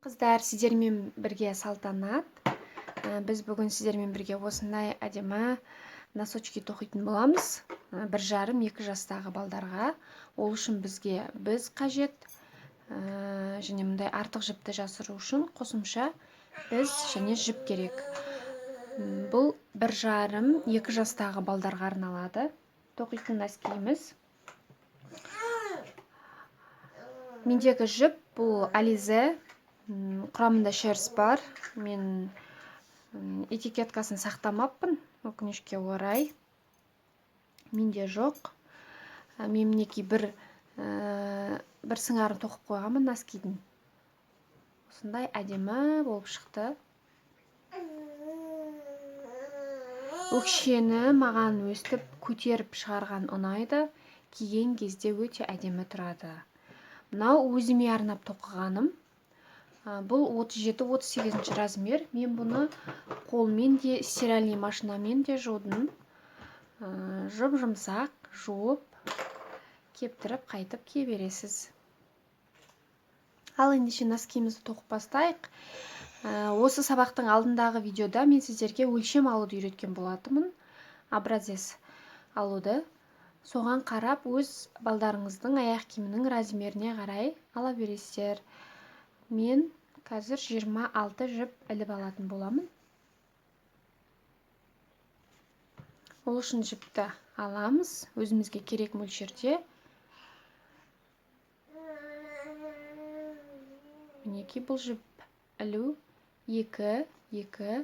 Қыздар, сіздермен бірге салтанат. Біз бүгін сіздермен бірге осындай әдемі носочки тоқитын боламыз. 1,5-2 жастағы балдарға. Ол үшін бізге біз қажет. Және мұндай артық жіпті жасыру үшін қосымша біз және жіп керек. Бұл 1,5-2 жастағы балдарға арналады. Тоқитын носкиіміз. Мендегі жіп бұл Alize. Құрамында шерсть бар. Мен этикеткасын сақтамаппын, өкінішке орай. Менде жоқ. Мен мінекей бір сыңарын тоқып қойғанмын носкидің. Осындай әдемі болып шықты. Өкшені маған өстіп көтеріп шығарған ұнайды. Киген кезде өте әдемі тұрады. Мынау өзіме арнап тоқығаным. Бұл 37-38 размер. Мен бұны қолмен де, стиральный машинамен де жудым. Жұмсақ жуып, кептіріп, қайтып кие бересіз. Ал ендеше носкиімізді тоқып бастайық. Осы сабақтың алдындағы видеода мен сіздерге өлшем алуды үйреткен болатынмын. Образец алуды. Соған қарап, өз балдарыңыздың аяқ киімінің размеріне қарай ала бересіздер. Мен қазір 26 жіп іліп алатын боламын. Ол үшін жіпті аламыз, өзімізге керек мөлшерде. Мінекей бұл жіп ілу 2, 2,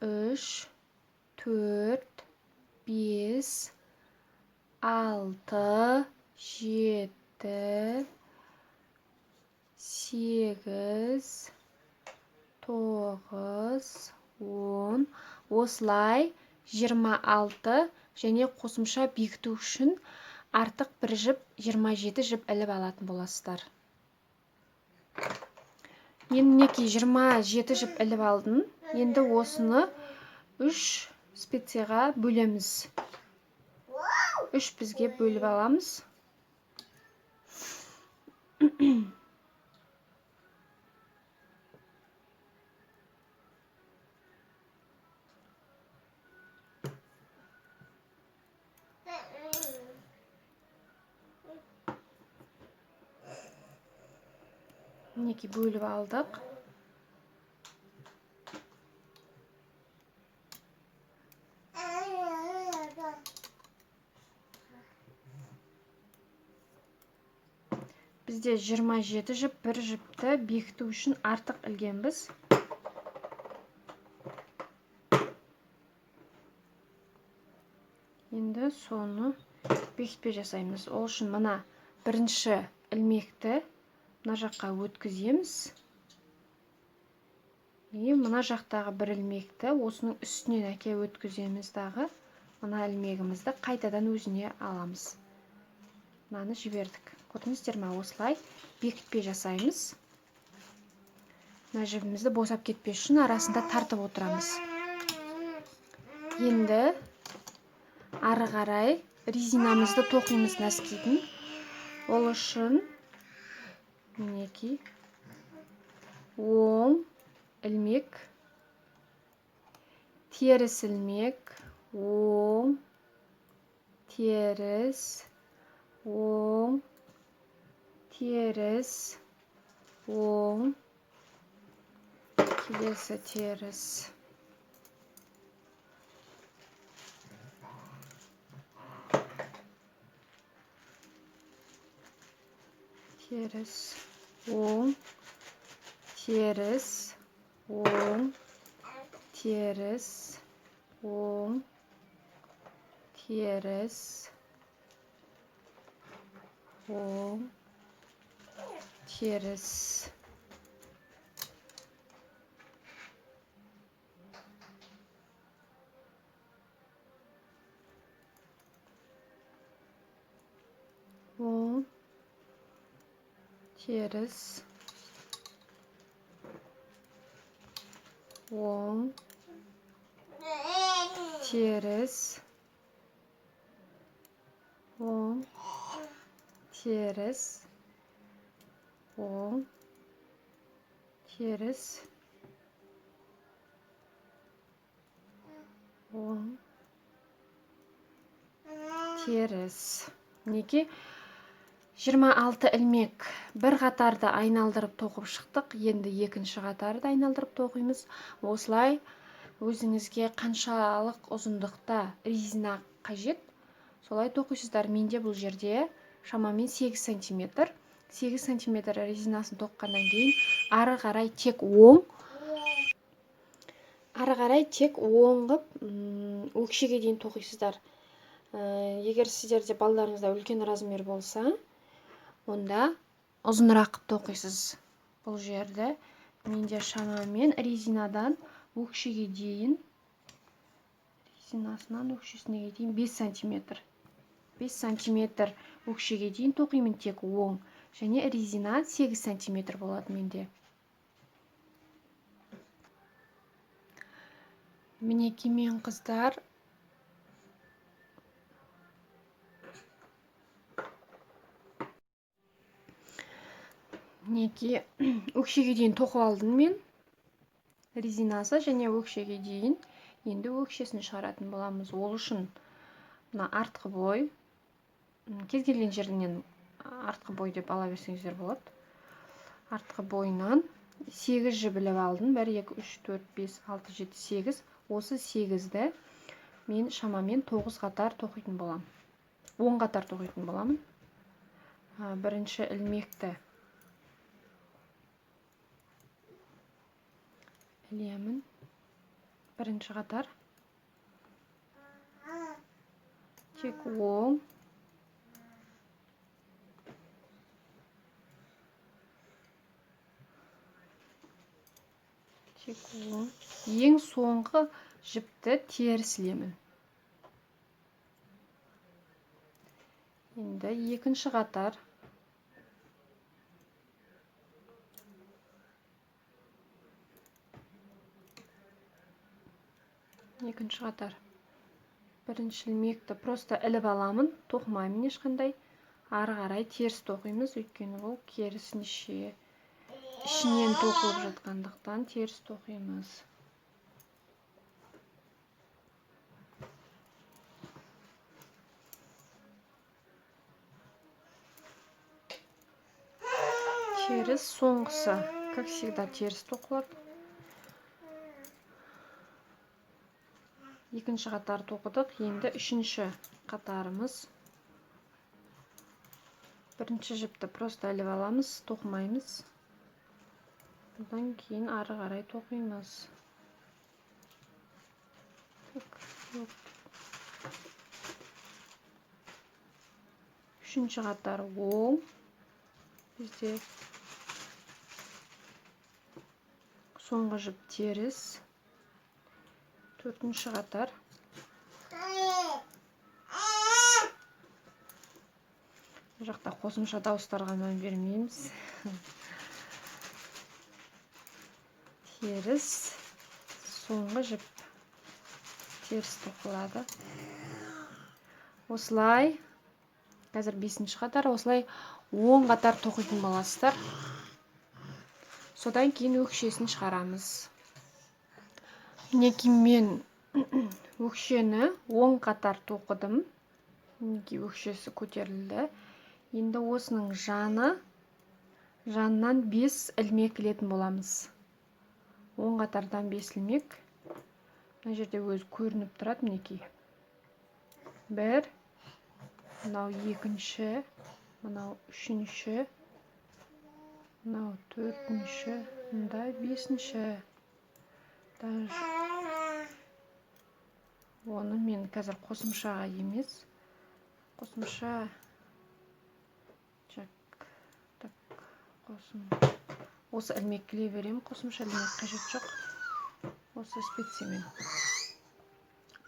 3, 4, 5, 6, 7, 8, 9, 10. Осылай 26 және қосымша бекіту үшін артық бір жіп 27 жіп іліп алатын боласыздар. Мен мінекей 27 жіп іліп алдым. Енді осыны 3 специяға бөлеміз. 3 бізге бөліп аламыз. Мінекей бөліп алдық. Бізде 27 жіп, бір жіпті бекіту үшін артық ілгенбіз. Енді соны бекітпе жасаймыз. Ол үшін мына бірінші ілмекті мына жаққа өткіземіз. Мына жақтағы бір ілмекті осының үстінен әке өткіземіз дағы. Мына ілмегімізді қайтадан өзіне аламыз. Мынаны жібердік. Көрдіңіздер ме, осылай бекітпе жасаймыз. Мына жібімізді босап кетпес үшін арасында тартып отырамыз. Енді ары қарай резинамызды тоқимыз носкидің. Ол үшін мінекей оң ілмек, теріс ілмек, оң, теріс, оң, теріс, оң, келесі теріс. Теріс, оң, теріс, оң, теріс, оң, теріс, оң, теріс. Оң, теріс, оң, теріс, оң, теріс, оң, теріс, оң, теріс. Мінекей 26 ілмек бір қатарды айналдырып тоқып шықтық. Енді екінші қатарды айналдырып тоқимыз. Осылай өзіңізге қаншалық ұзындықта резина қажет, солай тоқисыздар. Менде бұл жерде шамамен 8 сантиметр. 8 сантиметр резинасын тоққаннан кейін ары қарай тек оң қып өкшеге дейін тоқисыздар. Егер сіздерде балаларыңызда үлкен размер болса, онда ұзынырақ қып тоқисыз. Бұл жерде менде шамамен резинадан өкшеге дейін, резинасынан өкшесіне дейін 5 сантиметр. 5 сантиметр өкшеге дейін тоқимын тек оң, және резина 8 сантиметр болады менде. Мінекей мен қыздар, мінекей өкшеге дейін тоқып алдым мен резинасы, және өкшеге дейін. Енді өкшесін шығаратын боламыз. Ол үшін мына артқы бой, кез келген жерінен артқы бой деп ала берсеңіздер болады. Артқы бойынан 8 жібіліп алдым. 1, 2, 3, 4, 5, 6, 7, 8. Осы 8-ді мен шамамен 9 қатар тоқитын болам. 10 қатар тоқитын боламын. Бірінші ілмекті ілемін. Бірінші қатар тек оң, ең соңғы жіпті теріс ілемін. Енді екінші қатар бірінші ілмекті просто іліп аламын, тоқымаймын ешқандай. Ары қарай теріс тоқимыз, өйткені бұл керісінше ішінен тоқылып жатқандықтан теріс тоқимыз. Теріс соңғысы, как всегда, теріс тоқылады. Екінші қатар тоқыдық. Енді үшінші қатарымыз. Бірінші жіпті просто іліп аламыз, тоқымаймыз. Одан кейін ары қарай тоқимыз. Үшінші қатар оң. Бізде соңғы жіп теріс. Төртінші қатар. Бұл жақта қосымша дауыстарға мән бермейміз. Теріс. Соңғы жіп теріс тоқылады. Осылай, қазір 5-ші қатар, осылай 10 қатар тоқитын боласыздар. Содан кейін өкшесін шығарамыз. Мінекей мен өкшені 10 қатар тоқыдым. Мінекей өкшесі көтерілді. Енді осының жанынан 5 ілмек ілетін боламыз. 10 қатардан 5 ілмек. Мына жерде өзі көрініп тұрады, мінекей. 1, мынау екінші, мынау үшінші, мынау төртінші, мында 5-ші. Оны мен қазір қосымшаға емес, қосымша осы ілмек іле берем. Қосымша ілмек қажет жоқ. Осы специямен.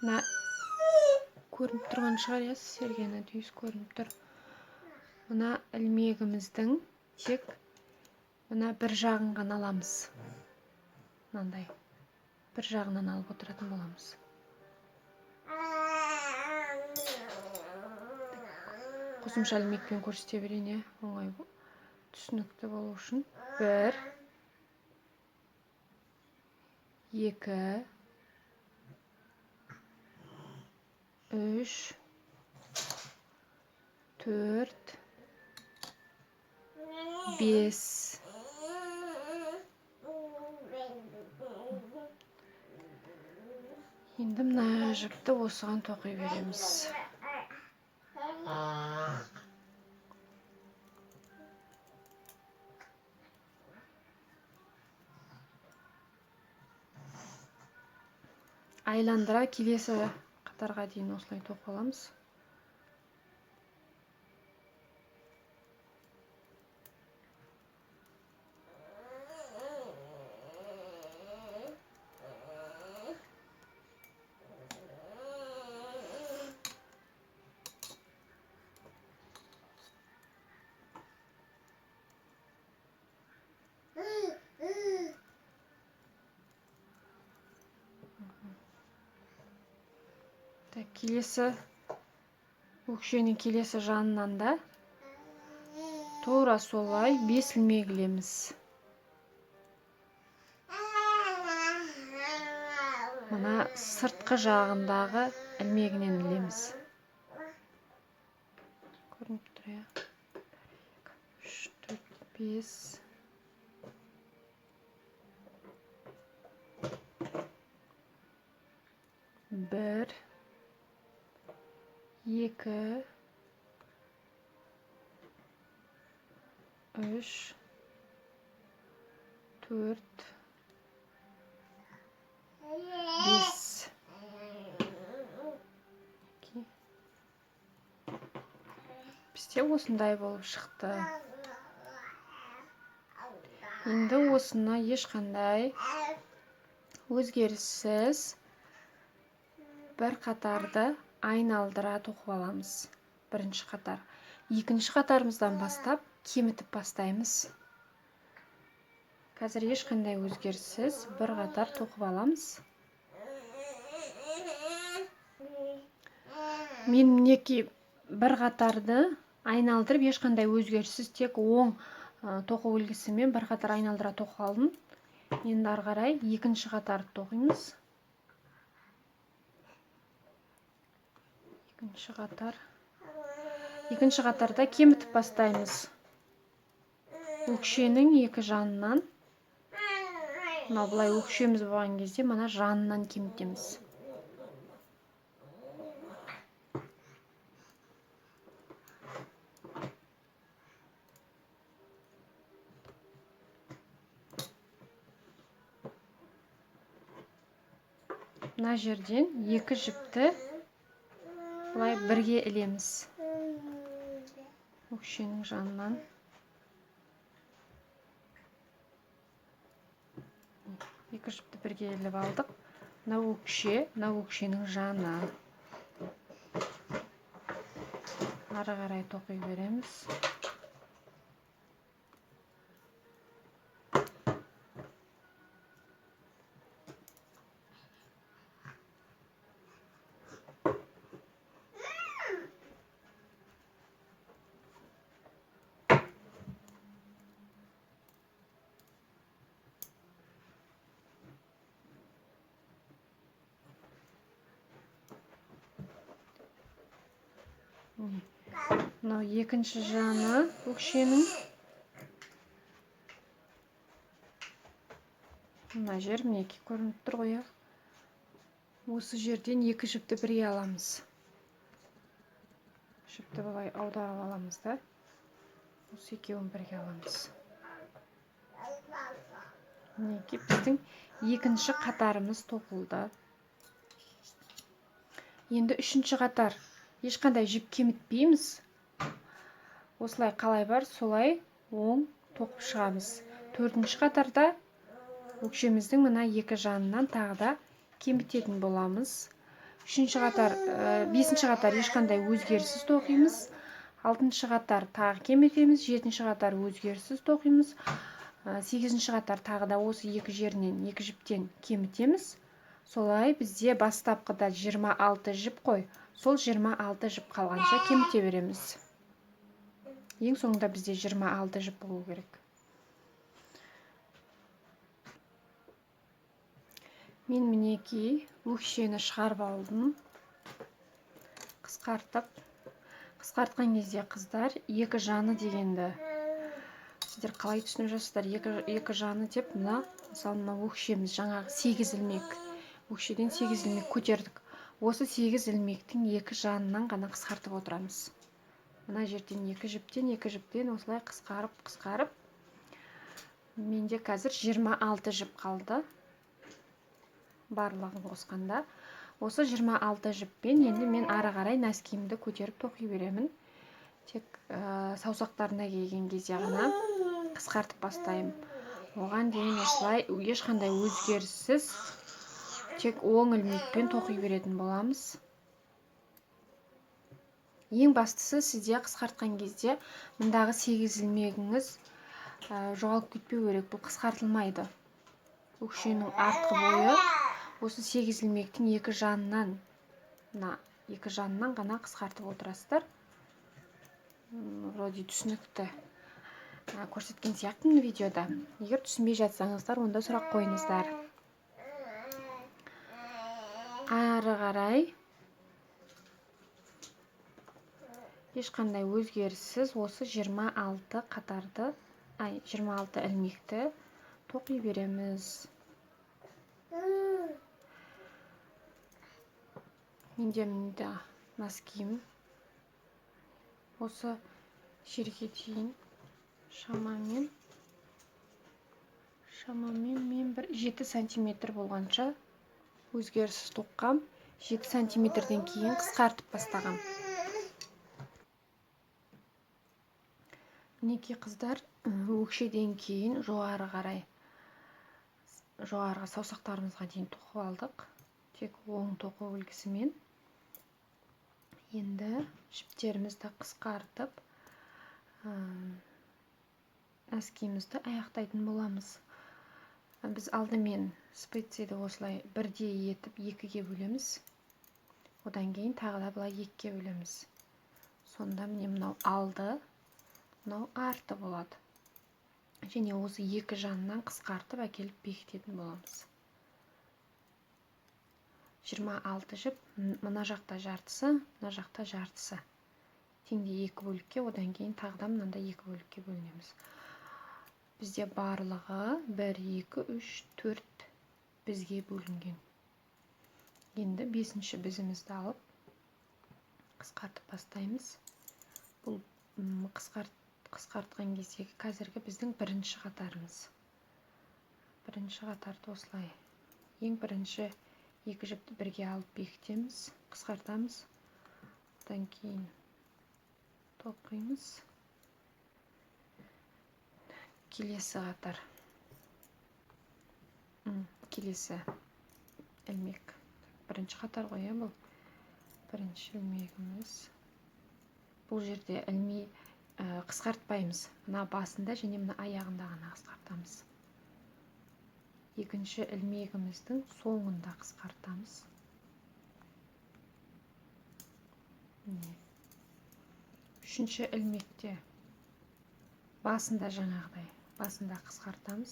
Мына көрініп тұрған шығар, сергені түйіс көрініп тұр. Мына ілмегіміздің тек мына бір жағын ғана аламыз. Мынандай бір жағынан алып отыратын боламыз. Қосымша ілмекпен көрсете берейін, оңай түсінікті болу үшін. 1, 2 3 4 5 Енді мына жіпті осыған тоқи береміз. Айландыра келесі қатарға дейін осылай тоқып аламыз. Келесі өкшенің келесі жанынан да тура солай 5 ілмек ілеміз. Мына сыртқы жағындағы ілмегінен ілеміз. Көрініп тұр, иә. 3, 4, 5. Bir, 2, 3, 4, 5. Бізде осындай болып шықты. Енді осыны ешқандай өзгеріссіз бір қатарды айналдыра тоқып аламыз. Бірінші қатар. Екінші қатарымыздан бастап кемітіп бастаймыз. Қазір ешқандай өзгеріссіз бір қатар тоқып аламыз. Мен мінекей бір қатарды айналдырып ешқандай өзгеріссіз тек оң тоқу үлгісімен бір қатар айналдыра тоқып алдым. Енді ары қарай екінші қатарды тоқимыз. Екінші қатарда кемітіп бастаймыз. Өкшенің екі жанынан, мынау былай өкшеміз болған кезде мына жанынан кемітеміз. Мына жерден екі жіпті былай бірге ілеміз. Өкшенің жанынан. Екі жіпті бірге іліп алдық. Мына өкшенің жаны. Ары қарай тоқи береміз. Мынау екінші жаны өкшенің. Мына жер мінекей көрініп тұр ғой. Осы жерден екі жіпті бірге аламыз. Жіпті былай аударып аламыз да. Осы екеуін бірге аламыз. Мінекей біздің екінші қатарымыз тоқылды. Енді үшінші қатар. Ешқандай жіп кемітпейміз. Осылай қалай бар, солай оң тоқып шығамыз. Төртінші қатарда өкшеміздің мына екі жанынан тағы да кемітетін боламыз. Бесінші қатар ешқандай өзгеріссіз тоқимыз. Алтыншы қатар тағы кемітеміз. Жетінші қатар өзгеріссіз тоқимыз. Сегізінші қатар тағы да осы екі жерінен екі жіптен кемітеміз. Солай бізде бастапқыда 26 жіп қой. Сол 26 жіп қалғанша кеміте береміз. Ең соңында бізде 26 жіп болу керек. Мен мінекей өкшені шығарып алдым. Қысқартқан кезде қыздар екі жаны дегенді сіздер қалай түсініп жатсыздар? Екі жаны деп, мына мысалы мына өкшеміз жаңағы 8 ілмек. Өкшеден 8 ілмек көтердік. Осы 8 ілмектің екі жанынан ғана қысқартып отырамыз. Мына жерден екі жіптен осылай қысқарып. Менде қазір 26 жіп қалды. Барлығын қосқанда. Осы 26 жіппен енді мен ары қарай нәскимді көтеріп тоқи беремін. Тек саусақтарына келген кезде ғана қысқартып бастаймын. Оған дейін осылай ешқандай өзгеріссіз тек оң ілмекпен тоқи беретін боламыз. Ең бастысы сізде қысқартқан кезде мұндағы 8 ілмегіңіз жоғалып кетпеу керек. Бұл қысқартылмайды. Өкшенің артқы бойы осы 8 ілмектің екі жанынан ғана қысқартып отырасыздар. Вроде түсінікті көрсеткен сияқтымын видеода. Егер түсінбей жатсаңыздар, онда сұрақ қойыңыздар. Ары қарай ешқандай өзгеріссіз осы 26 қатарды, 26 ілмекті тоқи береміз. Менде мында носким осы жерге дейін шамамен мен бір 7 сантиметр болғанша өзгеріссіз тоққам. 7 сантиметрден кейін қысқартып бастағам. Мінекей қыздар, өкшеден кейін жоғарғы саусақтарымызға дейін тоқып алдық. Тек оң тоқу үлгісімен. Енді жіптерімізді қысқартып, нәскимізді аяқтайтын боламыз. Біз алдымен специяды осылай бірде етіп екіге бөлеміз. Одан кейін тағы да былай екіге бөлеміз. Сонда міне мынау алды, мынау арты болады. Және осы екі жанынан қысқартып әкеліп бекітетін боламыз. 26 жіп, мына жақта жартысы, мына жақта жартысы. Теңде екі бөлікке, одан кейін тағы да мынандай екі бөлікке бөлінеміз. Бізде барлығы 1, 2, 3, 4 бізге бөлінген. Енді 5-ші бізімізді алып қысқартып бастаймыз. Бұл қысқартқан кездегі қазіргі біздің бірінші қатарымыз. Бірінші қатарды осылай. Ең бірінші екі жіпті бірге алып бекітеміз, қысқартамыз. Одан кейін тоқимыз. Келесі қатар. Келесі ілмек. Бірінші қатар ғой, бұл. Бірінші ілмегіміз. Бұл жерде қысқартпаймыз. Мына басында және мына аяғында ғана қысқартамыз. Екінші ілмегіміздің соңында қысқартамыз. Үшінші ілмекте басында жаңағыдай, басында қысқартамыз.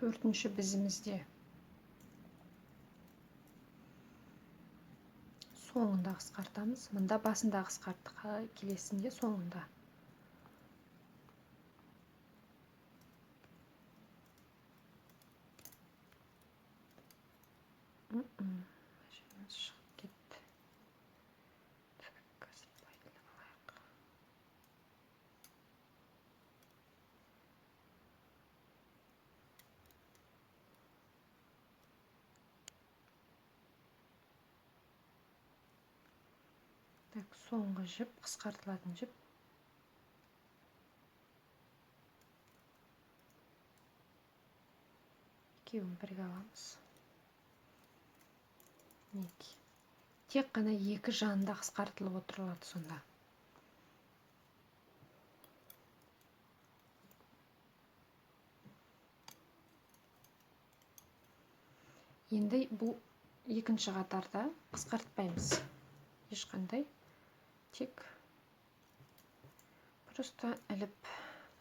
Төртінші бізімізде соңында қысқартамыз. Мында басында қысқарттық, келесінде соңында. Шығып кетті. Соңғы жіп, қысқартылатын жіп. Екеуін бірге аламыз. Тек қана екі жанында қысқартылып отырылады сонда. Енді бұл екінші қатарда қысқартпаймыз ешқандай, тек просто іліп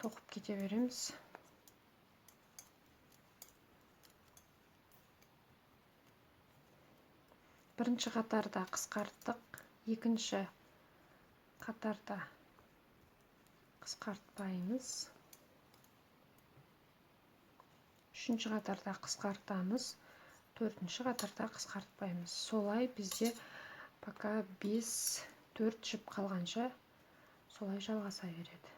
тоқып кете береміз. Бірінші қатарда қысқарттық, екінші қатарда қысқартпаймыз. Үшінші қатарда қысқартамыз, төртінші қатарда қысқартпаймыз. Солай бізде пока 5-4 жіп қалғанша солай жалғаса береді.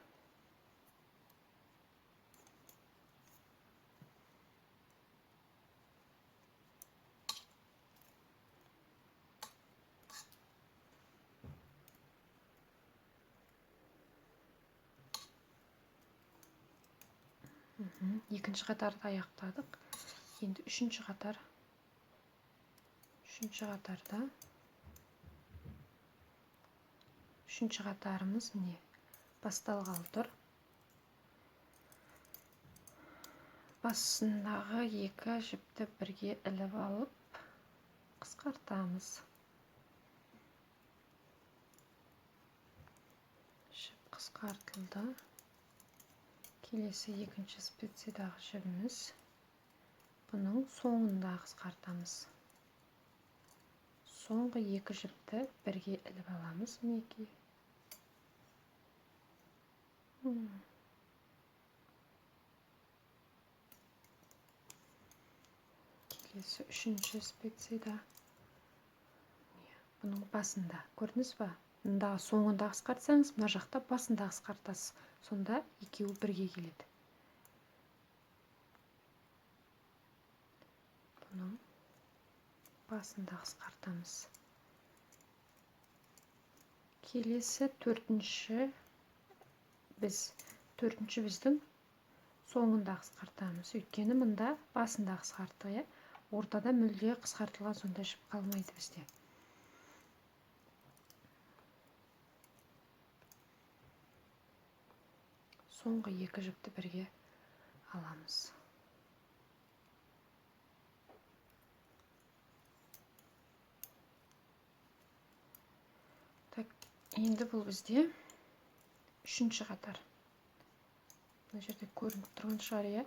Екінші қатарды аяқтадық. Енді үшінші қатар. Үшінші қатарымыз міне басталғалы тұр. Басындағы екі жіпті бірге іліп алып қысқартамыз. Жіп қысқартылды. Келесі екінші специядағы жібіміз. Бұның соңында қысқартамыз. Соңғы екі жіпті бірге іліп аламыз. Мінекей. Келесі үшінші специяда. Бұның басында. Көрдіңіз ба? Мұндағы соңында қысқартсаңыз, мына жақта басында қысқартасыз. Сонда екеуі бірге келеді. Бұның басында қысқартамыз. Келесі төртінші біздің соңында қысқартамыз. Өйткені мұнда басында қысқарттық, ортада мүлде қысқартылған сонда жіп қалмайды бізде. Соңғы екі жіпті бірге аламыз. Так, енді бұл бізде үшінші қатар. Мына жерде көрініп тұрған шығар, иә?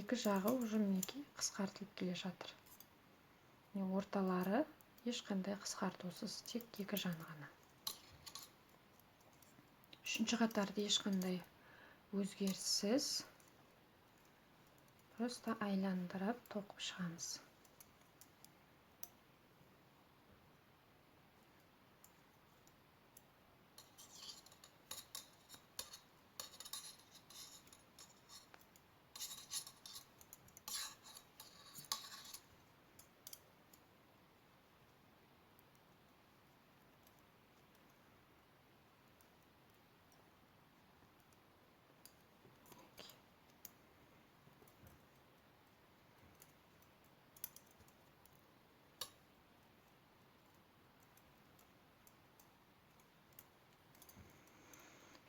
Екі жағы уже мінекей қысқартылып келе жатыр. Орталары ешқандай қысқартусыз, тек екі жағы ғана. Үшінші қатарды ешқандай өзгеріссіз просто айландырып тоқып шығамыз.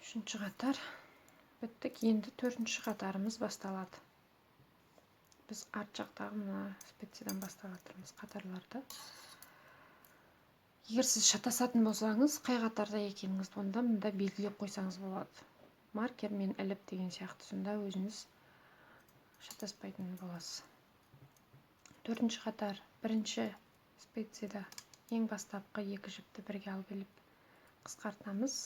Үшінші қатар біттік. Енді төртінші қатарымыз басталады. Біз арт жақтағы мына специядан басталатырмыз қатарларды. Егер сіз шатасатын болсаңыз, қай қатарда екеніңізді онда мұнда белгілеп қойсаңыз болады. Маркермен іліп деген сияқты, сонда өзіңіз шатаспайтын боласыз. Төртінші қатар бірінші специяда ең бастапқы екі жіпті бірге алып іліп қысқартамыз.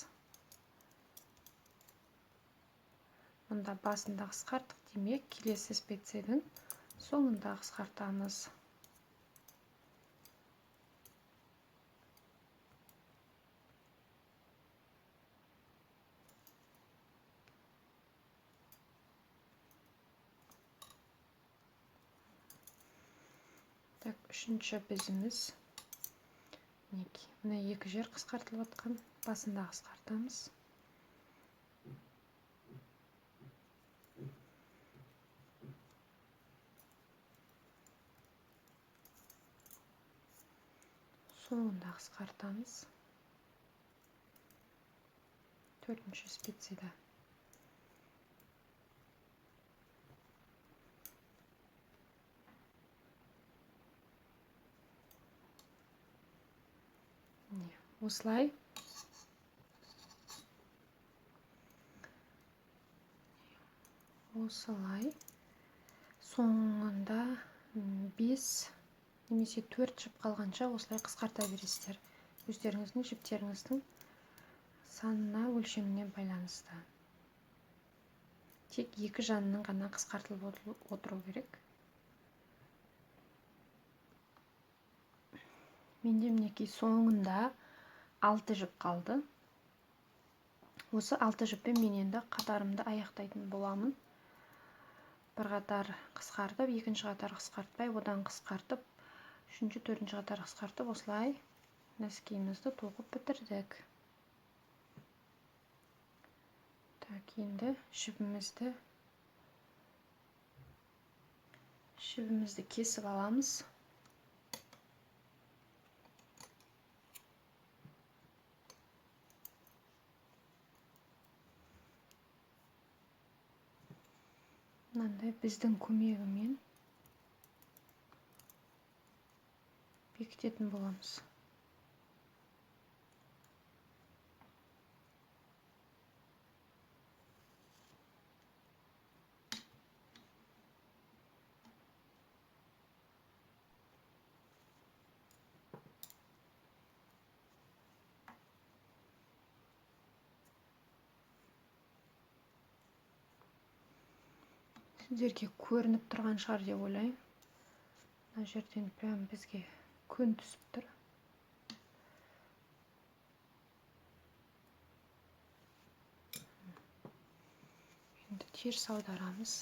Мұнда басында қысқарттық, демек келесі специяның соңында қысқартамыз. Так, үшінші бізіміз. Мына екі жер қысқартылып жатқан, басында қысқартамыз. Соңында қысқартамыз. Төртінші специяда. осылай соңында 5 немесе 4 жіп қалғанша осылай қысқарта бересіздер. Өздеріңіздің жіптеріңіздің санына, өлшеміне байланысты. Тек 2 жанының ғана қысқартылып отыру керек. Менде мінекей соңында 6 жіп қалды. Осы 6 жіппен мен енді қатарымды аяқтайтын боламын. Бір қатар қысқартып, екінші қатар қысқартпай, одан қысқартып, үшінші, төртінші қатар қысқартып, осылай нәскиімізді тоқып бітірдік. Так, енді жібімізді кесіп аламыз. Мынандай біздің көмегімен бекітетін боламыз. Сіздерге көрініп тұрған шығар деп ойлаймын. Мына жерден прям бізге күн түсіп тұр. Енді теріс аударамыз.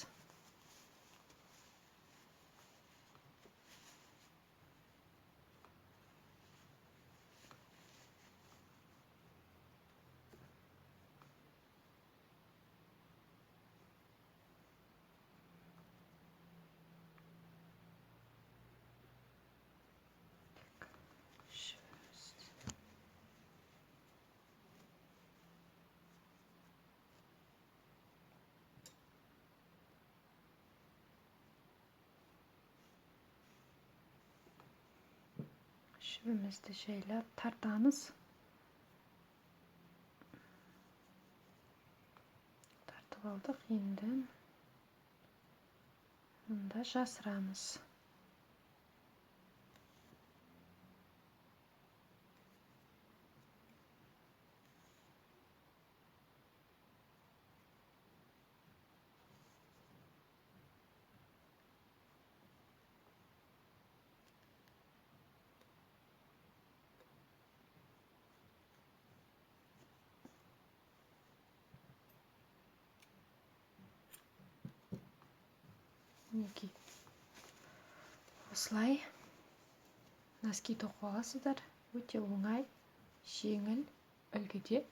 Жібімізді жайлап тартамыз. Тартып алдық. Енді мұнда жасырамыз. Мінекей осылай носки тоқып аласыздар. Өте оңай, жеңіл үлгіде.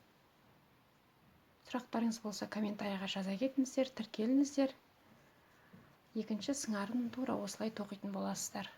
Сұрақтарыңыз болса комментарийға жаза кетіңіздер, тіркеліңіздер. Екінші сыңарын тура осылай тоқитын боласыздар.